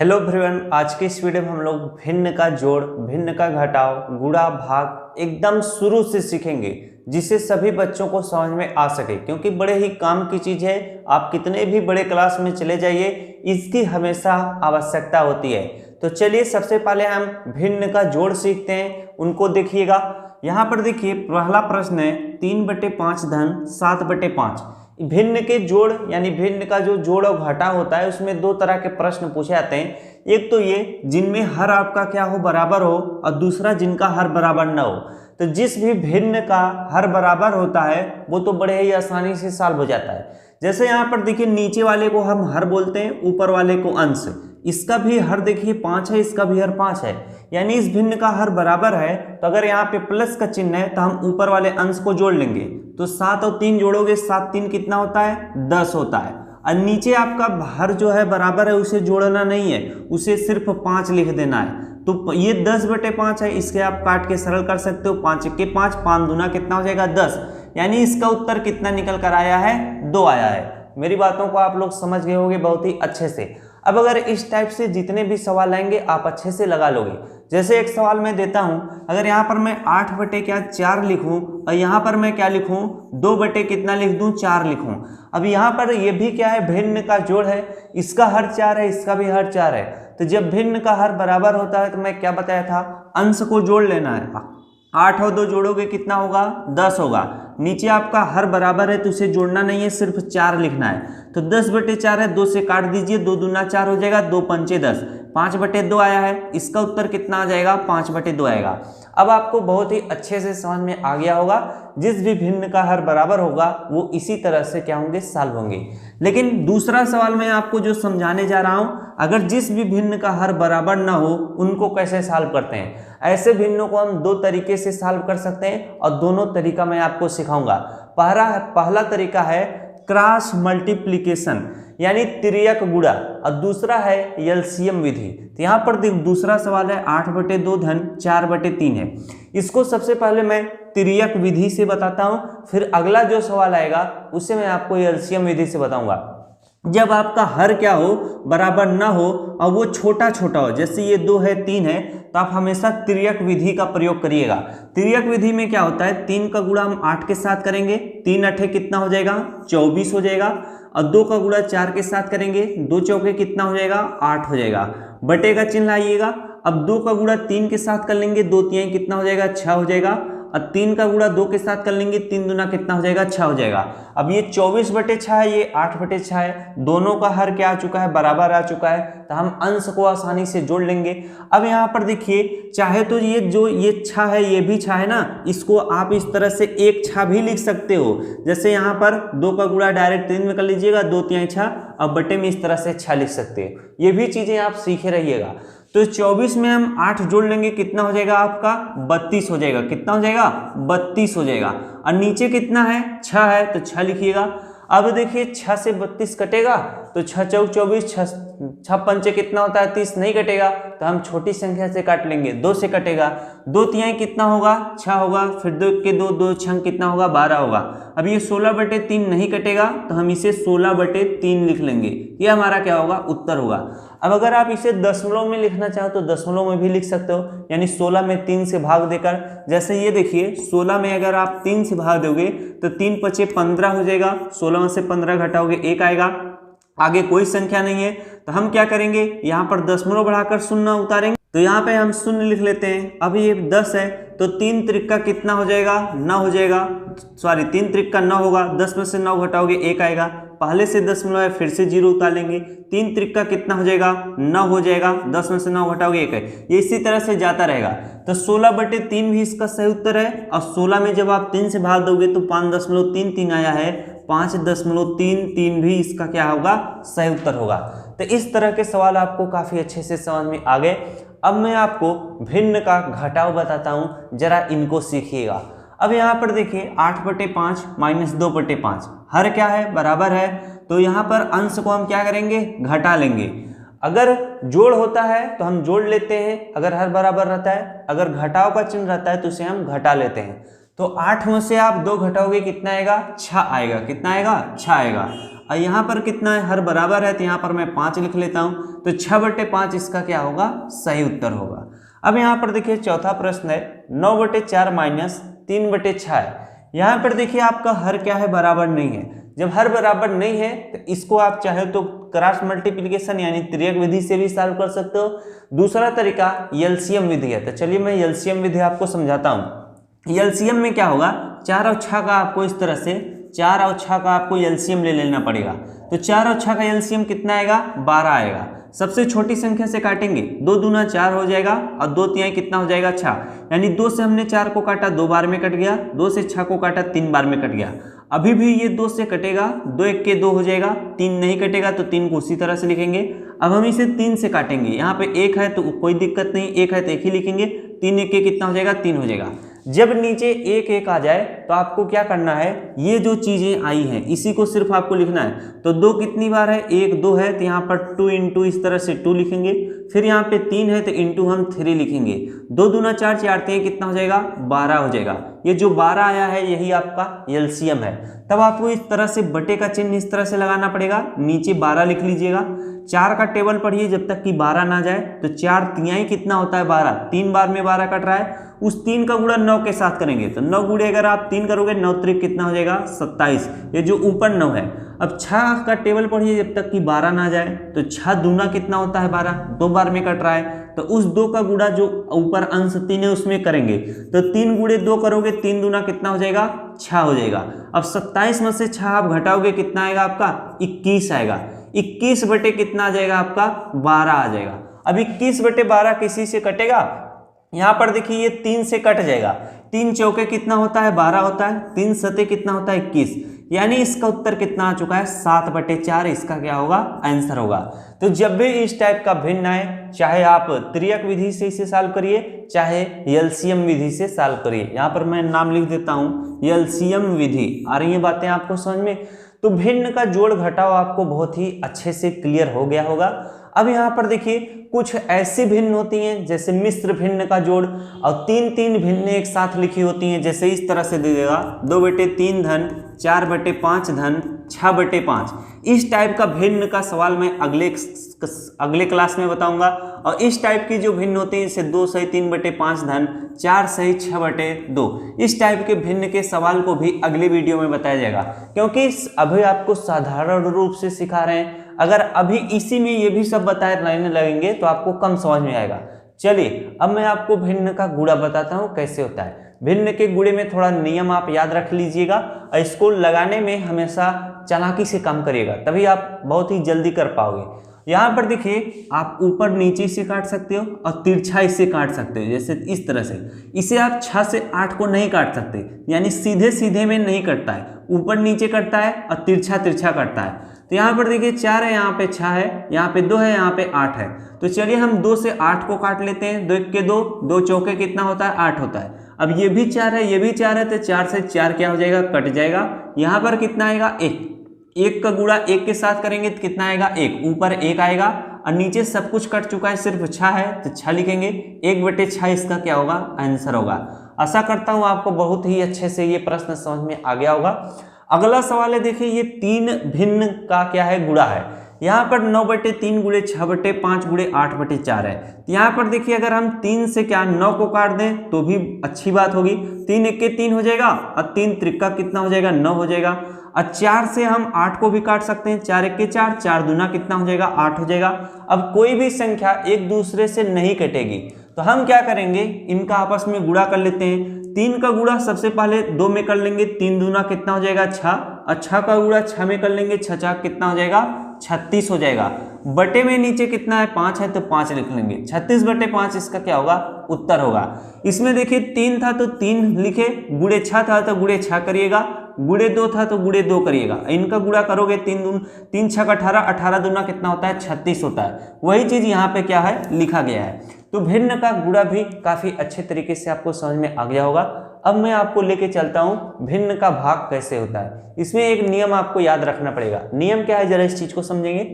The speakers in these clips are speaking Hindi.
हेलो एवरीवन, आज के इस वीडियो में हम लोग भिन्न का जोड़, भिन्न का घटाव, गुणा भाग एकदम शुरू से सीखेंगे जिससे सभी बच्चों को समझ में आ सके, क्योंकि बड़े ही काम की चीज़ है। आप कितने भी बड़े क्लास में चले जाइए, इसकी हमेशा आवश्यकता होती है। तो चलिए सबसे पहले हम भिन्न का जोड़ सीखते हैं, उनको देखिएगा। यहाँ पर देखिए पहला प्रश्न है 3/5 धन 7/5। भिन्न के जोड़ यानी भिन्न का जो जोड़ और घटा होता है उसमें दो तरह के प्रश्न पूछे जाते हैं। एक तो ये जिनमें हर आपका क्या हो, बराबर हो, और दूसरा जिनका हर बराबर न हो। तो जिस भी भिन्न का हर बराबर होता है वो तो बड़े ही आसानी से सॉल्व हो जाता है। जैसे यहाँ पर देखिए नीचे वाले को हम हर बोलते हैं, ऊपर वाले को अंश। इसका भी हर देखिए 5 है, इसका भी हर 5 है, यानी इस भिन्न का हर बराबर है। तो अगर यहाँ पे प्लस का चिन्ह है तो हम ऊपर वाले अंश को जोड़ लेंगे। तो 7 और 3 जोड़ोगे, 7 3 कितना होता है, 10 होता है। और नीचे आपका हर जो है बराबर है, उसे जोड़ना नहीं है, उसे सिर्फ 5 लिख देना है। तो ये 10/5 है, इसके आप काट के सरल कर सकते हो। 5 के 5, 5 दूना कितना हो जाएगा 10, यानी इसका उत्तर कितना निकल कर आया है, 2 आया है। मेरी बातों को आप लोग समझ गए होंगे बहुत ही अच्छे से। अब अगर इस टाइप से जितने भी सवाल आएंगे आप अच्छे से लगा लोगे। जैसे एक सवाल मैं देता हूं, अगर यहाँ पर मैं 8/4 लिखूं और यहाँ पर मैं क्या लिखूं, 2 कितना लिख दूं, 4 लिखूं। अब यहाँ पर ये भी क्या है, भिन्न का जोड़ है, इसका हर 4 है, इसका भी हर 4 है। तो जब भिन्न का हर बराबर होता है तो मैं क्या बताया था, अंश को जोड़ लेना है। 8 और 2 जोड़ोगे कितना होगा, 10 होगा। नीचे आपका हर बराबर है तो उसे जोड़ना नहीं है, सिर्फ 4 लिखना है। तो 10/4 है, 2 से काट दीजिए, 2 दूना 4 हो जाएगा, 2 पंचे 10, 5/2 आया है। इसका उत्तर कितना आ जाएगा, 5/2 आएगा। अब आपको बहुत ही अच्छे से समझ में आ गया होगा, जिस भी भिन्न का हर बराबर होगा वो इसी तरह से क्या होंगे, सॉल्व होंगे। लेकिन दूसरा सवाल मैं आपको जो समझाने जा रहा हूं, अगर जिस भी भिन्न का हर बराबर ना हो उनको कैसे सॉल्व करते हैं। ऐसे भिन्नों को हम 2 तरीके से सॉल्व कर सकते हैं और दोनों तरीका मैं आपको सिखाऊंगा। पहला तरीका है क्रॉस मल्टीप्लिकेशन यानी तिर्यक गुणा, और दूसरा है एलसीएम विधि। तो यहाँ पर दूसरा सवाल है 8/2 धन 4/3 है। इसको सबसे पहले मैं तिर्यक विधि से बताता हूँ, फिर अगला जो सवाल आएगा उसे मैं आपको एलसीएम विधि से बताऊंगा। जब आपका हर क्या हो, बराबर ना हो और वो छोटा छोटा हो, जैसे ये 2 है 3 है, तो आप हमेशा तिर्यक विधि का प्रयोग करिएगा। तिर्यक विधि में क्या होता है, 3 का गुणा हम 8 के साथ करेंगे, 3 8 कितना हो जाएगा, 24 हो जाएगा। और 2 का गुणा 4 के साथ करेंगे, 2 चौके कितना हो जाएगा, 8 हो जाएगा। बटे का चिन्ह लाइएगा। अब 2 का गुणा 3 के साथ कर लेंगे, 2 तिहाई कितना हो जाएगा, 6 हो जाएगा। और 3 का गुणा 2 के साथ कर लेंगे, 3 दूना कितना हो जाएगा, 6 हो जाएगा। अब ये 24/6 है, ये 8/6 है, दोनों का हर क्या आ चुका है, बराबर आ चुका है। तो हम अंश को आसानी से जोड़ लेंगे। अब यहाँ पर देखिए, चाहे तो ये जो ये 6 है, ये भी 6 है ना, इसको आप इस तरह से 1 6 भी लिख सकते हो। जैसे यहाँ पर 2 का गुणा डायरेक्ट 3 में कर लीजिएगा, 2 तिहाई 6, और बटे में इस तरह से 6 लिख सकते हो। ये भी चीजें आप सीखे रहिएगा। तो 24 में हम 8 जोड़ लेंगे, कितना हो जाएगा आपका, 32 हो जाएगा। कितना हो जाएगा, 32 हो जाएगा। और नीचे कितना है, 6 है, तो 6 लिखिएगा। अब देखिए 6 से 32 कटेगा, तो 6 चौक 24, 6 पंचे कितना होता है, 30, नहीं कटेगा। तो हम छोटी संख्या से काट लेंगे, 2 से कटेगा। 2 तिहाई कितना होगा, 6 होगा, फिर 2 के 2, 2 छंग कितना होगा, 12 होगा। अब ये 16/3 नहीं कटेगा, तो हम इसे 16/3 लिख लेंगे। ये हमारा क्या होगा, उत्तर होगा। अब अगर आप इसे दशमलव में लिखना चाहो तो दशमलव में भी लिख सकते हो, यानी 16 में 3 से भाग देकर। जैसे ये देखिए 16 में अगर आप 3 से भाग दोगे तो 3 पचे 15 हो जाएगा, 16 में से 15 घटाओगे 1 आएगा, आगे कोई संख्या नहीं है। तो हम क्या करेंगे, यहाँ पर दशमलव बढ़ाकर 0 उतारेंगे, तो यहाँ पे हम 0 लिख लेते हैं। अब ये 10 है, तो 3 त्रिक कितना हो जाएगा, 9 हो जाएगा। सॉरी, 3 त्रिक 9 होगा, 10 में से 9 घटाओगे 1 आएगा, पहले से दशमलव है, फिर से 0 उतार लेंगे। 3 त्रिक कितना हो जाएगा, 9 हो जाएगा, 10 में से 9 घटाओगे 1 है। ये इसी तरह से जाता रहेगा। तो 16/3 भी इसका सही उत्तर है। और 16 में जब आप 3 से भाग दोगे तो 5.33 आया है, 5.33 भी इसका क्या होगा, सही उत्तर होगा। तो इस तरह के सवाल आपको काफी अच्छे से समझ में आ गए। अब मैं आपको भिन्न का घटाव बताता हूं, जरा इनको सीखिएगा। अब यहाँ पर देखिए 8/5 - 2/5, हर क्या है, बराबर है। तो यहाँ पर अंश को हम क्या करेंगे, घटा लेंगे। अगर जोड़ होता है तो हम जोड़ लेते हैं, अगर हर बराबर रहता है। अगर घटाव का चिन्ह रहता है तो उसे हम घटा लेते हैं। तो 8 में से आप 2 घटाओगे, कितना आएगा, 6 आएगा। कितना आएगा, 6 आएगा। और यहाँ पर कितना है, हर बराबर है तो यहाँ पर मैं 5 लिख लेता हूँ। तो 6/5 इसका क्या होगा, सही उत्तर होगा। अब यहाँ पर देखिए चौथा प्रश्न है 9/4 माइनस 3/6 है। यहाँ पर देखिए आपका हर क्या है, बराबर नहीं है। जब हर बराबर नहीं है तो इसको आप चाहे तो क्रॉस मल्टीप्लिकेशन यानी त्रियक विधि से भी सॉल्व कर सकते हो। दूसरा तरीका एलसीएम विधि है। तो चलिए मैं एलसीएम विधि आपको समझाता हूँ। एलसीएम में क्या होगा, 4 और 6 का आपको इस तरह से 4 और 6 का आपको एलसीएम ले लेना पड़ेगा। तो 4 और 6 का एलसीएम कितना आएगा, 12 आएगा। सबसे छोटी संख्या से काटेंगे, 2 दूना 4 हो जाएगा और 2 तिहाई कितना हो जाएगा, 6। यानी 2 से हमने 4 को काटा 2 बार में कट गया, 2 से 6 को काटा 3 बार में कट गया। अभी भी ये 2 से कटेगा, 2 1 के 2 हो जाएगा, 3 नहीं कटेगा तो 3 को उसी तरह से लिखेंगे। अब हम इसे 3 से काटेंगे, यहाँ पे 1 है तो कोई दिक्कत नहीं, 1 है तो 1 ही लिखेंगे। 3 1 के कितना हो जाएगा, 3 हो जाएगा। जब नीचे 1 1 आ जाए तो आपको क्या करना है, ये जो चीजें आई हैं इसी को सिर्फ आपको लिखना है। तो 2 कितनी बार है, 1 2 है तो यहाँ पर 2 इंटू इस तरह से 2 लिखेंगे। फिर यहाँ पे 3 है तो इंटू हम 3 लिखेंगे। 2 दूना 4 4 3 कितना हो जाएगा, 12 हो जाएगा। ये जो 12 आया है यही आपका एलसीएम है। तब आपको इस तरह से बटे का चिन्ह इस तरह से लगाना पड़ेगा, नीचे 12 लिख लीजिएगा। 4 का टेबल पढ़िए जब तक कि 12 ना जाए। तो 4 तिहाई कितना होता है, 12। 3 बार में 12 कट रहा है, उस 3 का गुणा 9 के साथ करेंगे। तो 9 गुणे अगर आप 3 करोगे, 9 त्रिक कितना हो जाएगा, 27। ये जो ऊपर 9 है। अब 6 का टेबल पढ़िए जब तक कि 12 ना जाए। तो 6 दूना कितना होता है, 12। 2 बार में कट रहा है तो उस 2 का गुणा जो ऊपर अंश 3 है उसमें करेंगे। तो 3 गुणे 2 करोगे, 3 दूना कितना हो जाएगा, 6 हो जाएगा। अब 27 में से 6 आप घटाओगे, कितना आएगा आपका, 21 आएगा। 21 बटे कितना आ जाएगा आपका, 12 आ जाएगा। अब 21/12 किसी से कटेगा, यहाँ पर देखिए ये 3 से कट जाएगा। 3 चौके कितना होता है, 12 होता है। 3 सते कितना होता है, 21। यानी इसका उत्तर कितना आ चुका है, 7/4 इसका क्या होगा, आंसर होगा। तो जब भी इस टाइप का भिन्न आए, चाहे आप त्रियक विधि से इसे सॉल्व करिए, चाहे एलसीएम विधि से सॉल्व करिए। यहाँ पर मैं नाम लिख देता हूँ, एलसीएम विधि। आ रही है बातें आपको समझ में। तो भिन्न का जोड़ घटाव आपको बहुत ही अच्छे से क्लियर हो गया होगा। अब यहाँ पर देखिए कुछ ऐसी भिन्न होती हैं जैसे मिश्र भिन्न का जोड़, और 3 भिन्न एक साथ लिखी होती हैं। जैसे इस तरह से दे देगा, 2/3 धन 4/5 धन 6/5। इस टाइप का भिन्न का सवाल मैं अगले क्लास में बताऊंगा। और इस टाइप की जो भिन्न होती है जैसे 2 सही 3/5 धन 4 सही 6/2, इस टाइप के भिन्न के सवाल को भी अगले वीडियो में बताया जाएगा। क्योंकि अभी आपको साधारण रूप से सिखा रहे हैं, अगर अभी इसी में ये भी सब बताए रहने लगेंगे तो आपको कम समझ में आएगा। चलिए अब मैं आपको भिन्न का गुणा बताता हूँ कैसे होता है। भिन्न के गुणे में थोड़ा नियम आप याद रख लीजिएगा, और इसको लगाने में हमेशा चालाकी से काम करिएगा, तभी आप बहुत ही जल्दी कर पाओगे। यहाँ पर देखिए आप ऊपर नीचे से काट सकते हो और तिरछा इससे काट सकते हो, जैसे इस तरह से। इसे आप 6 से 8 को नहीं काट सकते, यानी सीधे सीधे में नहीं कटता है, ऊपर नीचे कटता है और तिरछा तिरछा कटता है। तो यहाँ पर देखिए 4 है, यहाँ पे 6 है, यहाँ पे 2 है, यहाँ पे 8 है। तो चलिए हम 2 से 8 को काट लेते हैं। 2 1 के 2, 2 चौके कितना होता है, 8 होता है। अब ये भी 4 है, ये भी 4 है, तो 4 से 4 क्या हो जाएगा, कट जाएगा। यहाँ पर कितना आएगा, 1। 1 का गुणा 1 के साथ करेंगे तो कितना आएगा, 1। ऊपर 1 आएगा और नीचे सब कुछ कट चुका है, सिर्फ 6 है तो 6 लिखेंगे। 1/6 इसका क्या होगा, आंसर होगा। आशा करता हूँ आपको बहुत ही अच्छे से ये प्रश्न समझ में आ गया होगा। अगला सवाल है, देखिए ये 3 भिन्न का क्या है, गुणा है। यहाँ पर 9/3 गुणे 6/5 गुणे 8/4 है। यहाँ पर देखिए अगर हम 3 से क्या 9 को काट दें तो भी अच्छी बात होगी। 3 1 के 3 हो जाएगा और 3 त्रिका कितना हो जाएगा, 9 हो जाएगा। और 4 से हम 8 को भी काट सकते हैं। 4 1 के 4, 4 दूना कितना हो जाएगा, 8 हो जाएगा। अब कोई भी संख्या एक दूसरे से नहीं कटेगी तो हम क्या करेंगे, इनका आपस में गुणा कर लेते हैं। 3 का गुणा सबसे पहले 2 में कर लेंगे, 3 दूना कितना हो जाएगा, 6। और 6 का गुणा 6 में कर लेंगे, 6 6 कितना हो जाएगा, 36 हो जाएगा। बटे में नीचे कितना है, 5 है तो 5 लिख लेंगे। 36/5 इसका क्या होगा, उत्तर होगा। इसमें देखिए 3 था तो 3 लिखे, गुणे 6 था तो गुणे 6 करिएगा, गुणे 2 था तो गुणे 2 करिएगा। इनका गुणा करोगे 3 6 18, 18 दूना कितना होता है, 36 होता है। वही चीज यहाँ पे क्या है, लिखा गया है। तो भिन्न का गुणा भी काफी अच्छे तरीके से आपको समझ में आ गया होगा। अब मैं आपको लेके चलता हूं भिन्न का भाग कैसे होता है। इसमें एक नियम आपको याद रखना पड़ेगा। नियम क्या है, जरा इस चीज को समझेंगे।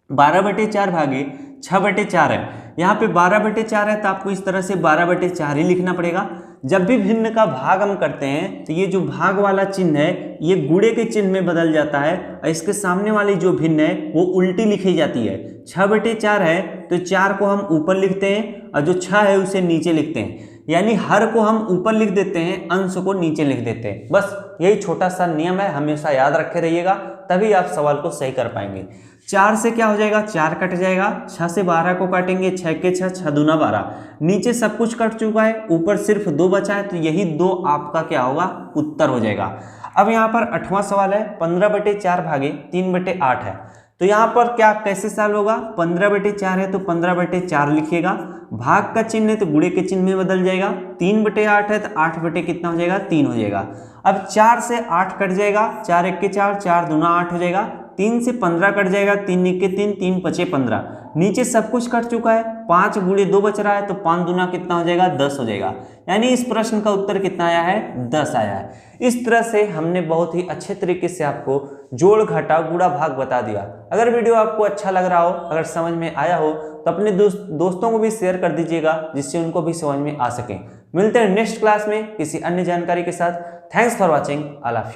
12/4 भागे 6/4 है। यहाँ पे 12/4 है तो आपको इस तरह से 12/4 ही लिखना पड़ेगा। जब भी भिन्न का भाग हम करते हैं तो ये जो भाग वाला चिन्ह है ये गुणे के चिन्ह में बदल जाता है और इसके सामने वाली जो भिन्न है वो उल्टी लिखी जाती है। 6/4 है तो 4 को हम ऊपर लिखते हैं और जो 6 है उसे नीचे लिखते हैं, यानी हर को हम ऊपर लिख देते हैं, अंश को नीचे लिख देते हैं। बस यही छोटा सा नियम है, हमेशा याद रखे रहिएगा, तभी आप सवाल को सही कर पाएंगे। 4 से क्या हो जाएगा, 4 कट जाएगा। 6 से 12 को काटेंगे, 6 के 6, 6 दूना 12। नीचे सब कुछ कट चुका है, ऊपर सिर्फ 2 बचा है, तो यही 2 आपका क्या होगा, उत्तर हो जाएगा। अब यहाँ पर 8वां सवाल है, 15/4 भागे 3/8 है, तो यहाँ पर क्या कैसे सॉल्व होगा, 15/4 है तो 15/4 लिखिएगा, भाग का चिन्ह है तो गुणे के चिन्ह में बदल जाएगा। 3/8 है तो 8 बटे कितना हो जाएगा, 3 हो जाएगा। अब 4 से 8 कट जाएगा, 4 1 के 4, 4 दूना 8 हो जाएगा। 3 से 15 कट जाएगा, 3 1 के 3, 3 5 15। नीचे सब कुछ कट चुका है, 5 गुणे 2 बच रहा है, तो 5 दूना कितना हो जाएगा, 10 हो जाएगा। यानी इस प्रश्न का उत्तर कितना आया है, 10 आया है। इस तरह से हमने बहुत ही अच्छे तरीके से आपको जोड़ घटाव गुणा भाग बता दिया। अगर वीडियो आपको अच्छा लग रहा हो, अगर समझ में आया हो, तो अपने दोस्तों को भी शेयर कर दीजिएगा, जिससे उनको भी समझ में आ सके। मिलते हैं नेक्स्ट क्लास में किसी अन्य जानकारी के साथ। Thanks for watching. All of you.